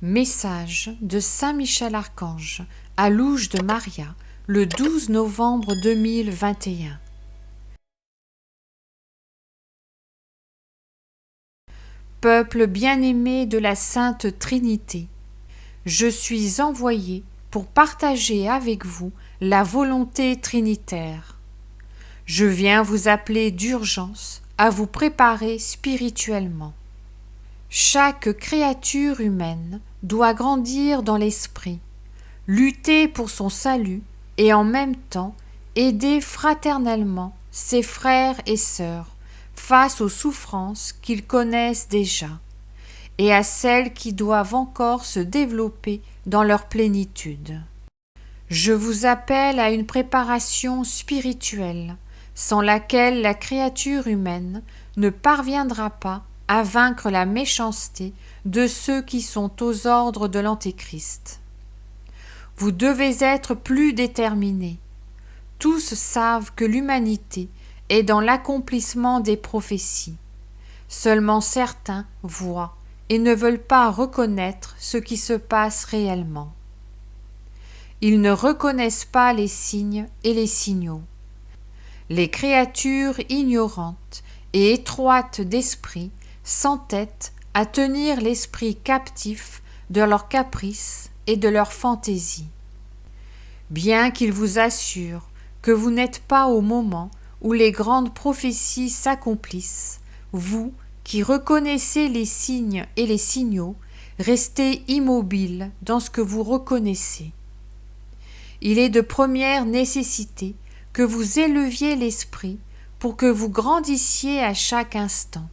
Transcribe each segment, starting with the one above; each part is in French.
Message de Saint Michel Archange à Louge de Maria, le 12 novembre 2021. Peuple bien-aimé de la Sainte Trinité, je suis envoyé pour partager avec vous la volonté trinitaire. Je viens vous appeler d'urgence à vous préparer spirituellement. Chaque créature humaine doit grandir dans l'esprit, lutter pour son salut et en même temps aider fraternellement ses frères et sœurs face aux souffrances qu'ils connaissent déjà et à celles qui doivent encore se développer dans leur plénitude. Je vous appelle à une préparation spirituelle sans laquelle la créature humaine ne parviendra pas à vaincre la méchanceté de ceux qui sont aux ordres de l'Antéchrist. Vous devez être plus déterminés. Tous savent que l'humanité est dans l'accomplissement des prophéties. Seulement certains voient et ne veulent pas reconnaître ce qui se passe réellement. Ils ne reconnaissent pas les signes et les signaux. Les créatures ignorantes et étroites d'esprit s'entêtent à tenir l'esprit captif de leurs caprices et de leurs fantaisies. Bien qu'ils vous assurent que vous n'êtes pas au moment où les grandes prophéties s'accomplissent, vous, qui reconnaissez les signes et les signaux, restez immobiles dans ce que vous reconnaissez. Il est de première nécessité que vous éleviez l'esprit pour que vous grandissiez à chaque instant.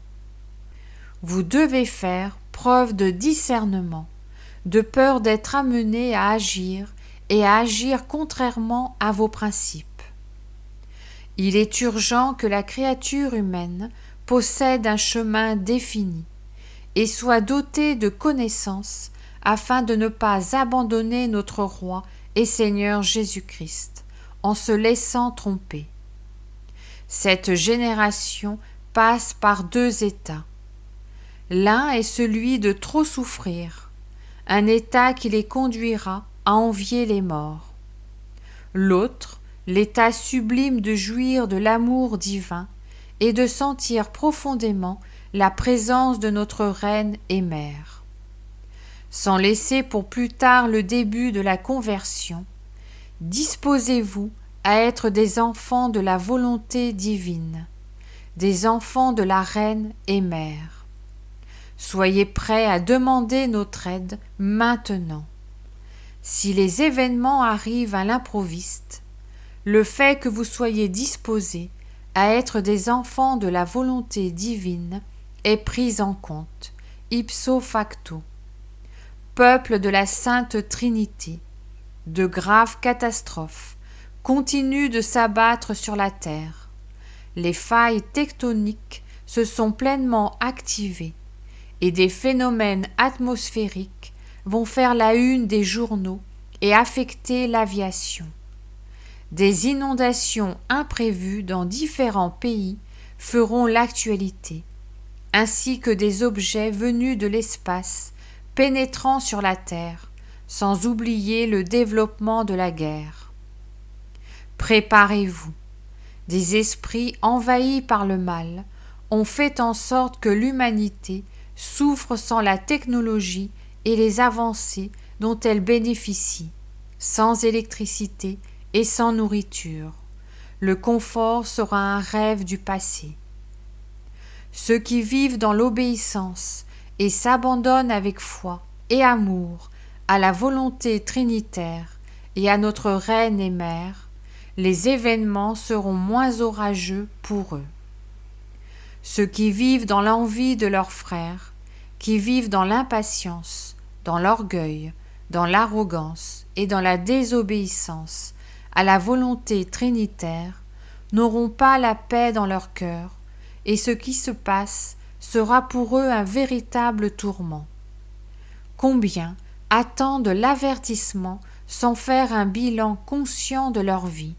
Vous devez faire preuve de discernement, de peur d'être amené à agir et à agir contrairement à vos principes. Il est urgent que la créature humaine possède un chemin défini et soit dotée de connaissances afin de ne pas abandonner notre Roi et Seigneur Jésus-Christ en se laissant tromper. Cette génération passe par deux états. L'un est celui de trop souffrir, un état qui les conduira à envier les morts. L'autre, l'état sublime de jouir de l'amour divin et de sentir profondément la présence de notre Reine et Mère. Sans laisser pour plus tard le début de la conversion, disposez-vous à être des enfants de la volonté divine, des enfants de la Reine et Mère. Soyez prêts à demander notre aide maintenant. Si les événements arrivent à l'improviste, le fait que vous soyez disposés à être des enfants de la volonté divine est pris en compte, ipso facto. Peuple de la Sainte Trinité, de graves catastrophes continuent de s'abattre sur la terre. Les failles tectoniques se sont pleinement activées et des phénomènes atmosphériques vont faire la une des journaux et affecter l'aviation. Des inondations imprévues dans différents pays feront l'actualité, ainsi que des objets venus de l'espace pénétrant sur la Terre, sans oublier le développement de la guerre. Préparez-vous. Des esprits envahis par le mal ont fait en sorte que l'humanité souffre sans la technologie et les avancées dont elle bénéficie, sans électricité et sans nourriture. Le confort sera un rêve du passé. Ceux qui vivent dans l'obéissance et s'abandonnent avec foi et amour à la volonté trinitaire et à notre Reine et Mère, les événements seront moins orageux pour eux. Ceux qui vivent dans l'envie de leurs frères, qui vivent dans l'impatience, dans l'orgueil, dans l'arrogance et dans la désobéissance à la volonté trinitaire, n'auront pas la paix dans leur cœur, et ce qui se passe sera pour eux un véritable tourment. Combien attendent l'avertissement sans faire un bilan conscient de leur vie,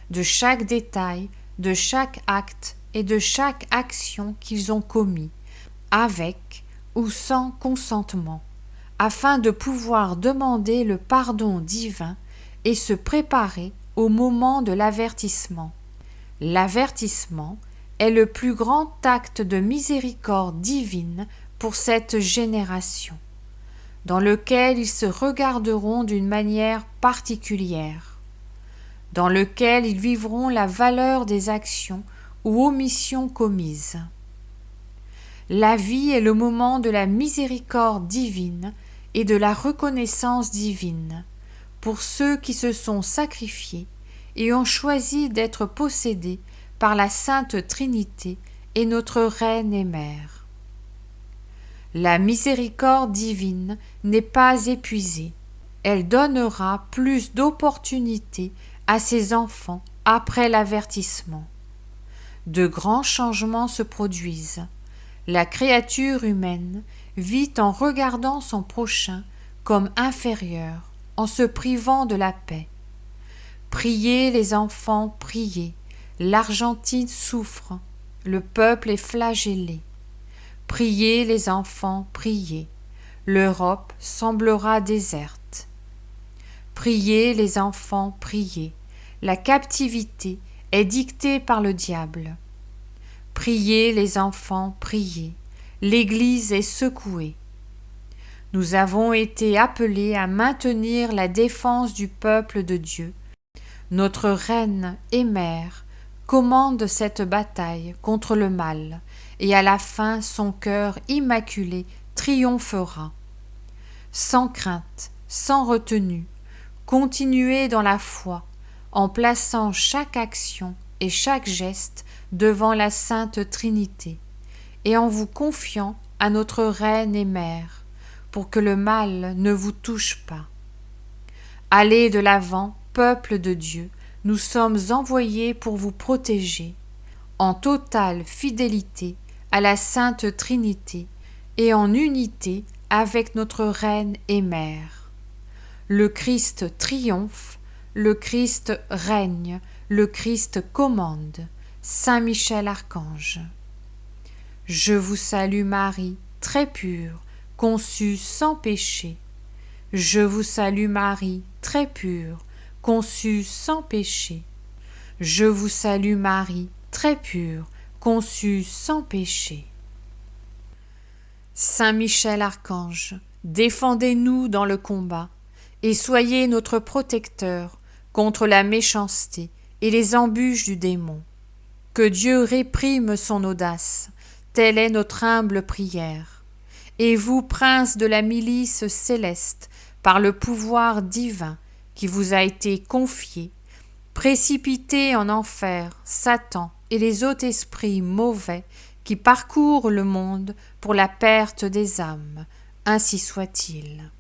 de chaque détail, de chaque acte et de chaque action qu'ils ont commis, avec ou sans consentement, afin de pouvoir demander le pardon divin et se préparer au moment de l'avertissement. L'avertissement est le plus grand acte de miséricorde divine pour cette génération, dans lequel ils se regarderont d'une manière particulière, dans lequel ils vivront la valeur des actions ou omissions commises. La vie est le moment de la miséricorde divine et de la reconnaissance divine pour ceux qui se sont sacrifiés et ont choisi d'être possédés par la Sainte Trinité et notre Reine et Mère. La miséricorde divine n'est pas épuisée. Elle donnera plus d'opportunités à ses enfants après l'avertissement. De grands changements se produisent. La créature humaine vit en regardant son prochain comme inférieur, en se privant de la paix. Priez les enfants, priez. L'Argentine souffre, le peuple est flagellé. Priez les enfants, priez. L'Europe semblera déserte. Priez les enfants, priez. La captivité est dictée par le diable. Priez les enfants, priez. L'Église est secouée. Nous avons été appelés à maintenir la défense du peuple de Dieu. Notre Reine et Mère commande cette bataille contre le mal, et à la fin son cœur immaculé triomphera. Sans crainte, sans retenue, continuez dans la foi, en plaçant chaque action et chaque geste devant la Sainte Trinité, et en vous confiant à notre Reine et Mère, pour que le mal ne vous touche pas. Allez de l'avant, peuple de Dieu, nous sommes envoyés pour vous protéger, en totale fidélité à la Sainte Trinité et en unité avec notre Reine et Mère. Le Christ triomphe, le Christ règne, le Christ commande. Saint Michel Archange. Je vous salue Marie, très pure, conçue sans péché. Je vous salue Marie, très pure, conçue sans péché. Je vous salue Marie, très pure, conçue sans péché. Saint Michel Archange, défendez-nous dans le combat, et soyez notre protecteur contre la méchanceté et les embûches du démon. Que Dieu réprime son audace, telle est notre humble prière. Et vous, prince de la milice céleste, par le pouvoir divin qui vous a été confié, précipitez en enfer Satan et les autres esprits mauvais qui parcourent le monde pour la perte des âmes. Ainsi soit-il.